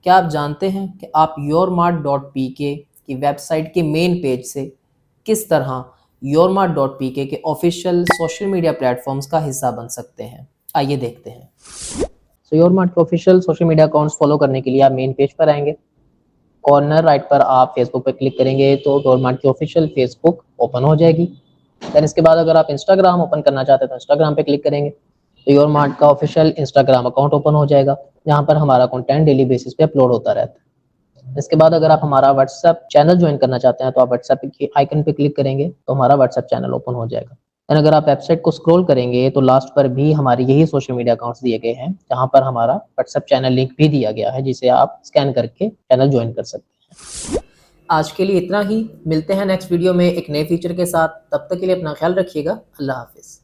क्या आप जानते हैं कि आप yourmart.pk की वेबसाइट के मेन पेज से किस तरह yourmart.pk के ऑफिशियल सोशल मीडिया प्लेटफॉर्म्स का हिस्सा बन सकते हैं? आइए देखते हैं। योरमार्ट के official social media accounts follow करने के लिए आप मेन पेज पर आएंगे। कॉर्नर राइट पर आप फेसबुक पर क्लिक करेंगे तो योरमार्ट की ऑफिशियल फेसबुक ओपन हो जाएगी। देन इसके बाद अगर आप इंस्टाग्राम ओपन करना चाहते हैं तो इंस्टाग्राम पे क्लिक करेंगे तो योरमार्ट का ऑफिशियल इंस्टाग्राम अकाउंट ओपन हो जाएगा, जहाँ पर हमारा कंटेंट डेली बेसिस पे अपलोड होता रहता है। इसके बाद अगर आप हमारा व्हाट्सएप चैनल ज्वाइन करना चाहते हैं तो आप व्हाट्सएप के आइकन पे क्लिक करेंगे तो हमारा व्हाट्सएप चैनल ओपन हो जाएगा। एंड अगर आप वेबसाइट को स्क्रॉल करेंगे तो लास्ट पर भी हमारे यही सोशल मीडिया अकाउंट्स दिए गए हैं, जहाँ पर हमारा व्हाट्सएप चैनल लिंक भी दिया गया है, जिसे आप स्कैन करके चैनल ज्वाइन कर सकते हैं। आज के लिए इतना ही। मिलते हैं नेक्स्ट वीडियो में एक नए फीचर के साथ। तब तक के लिए अपना ख्याल रखिएगा। अल्लाह हाफिज़।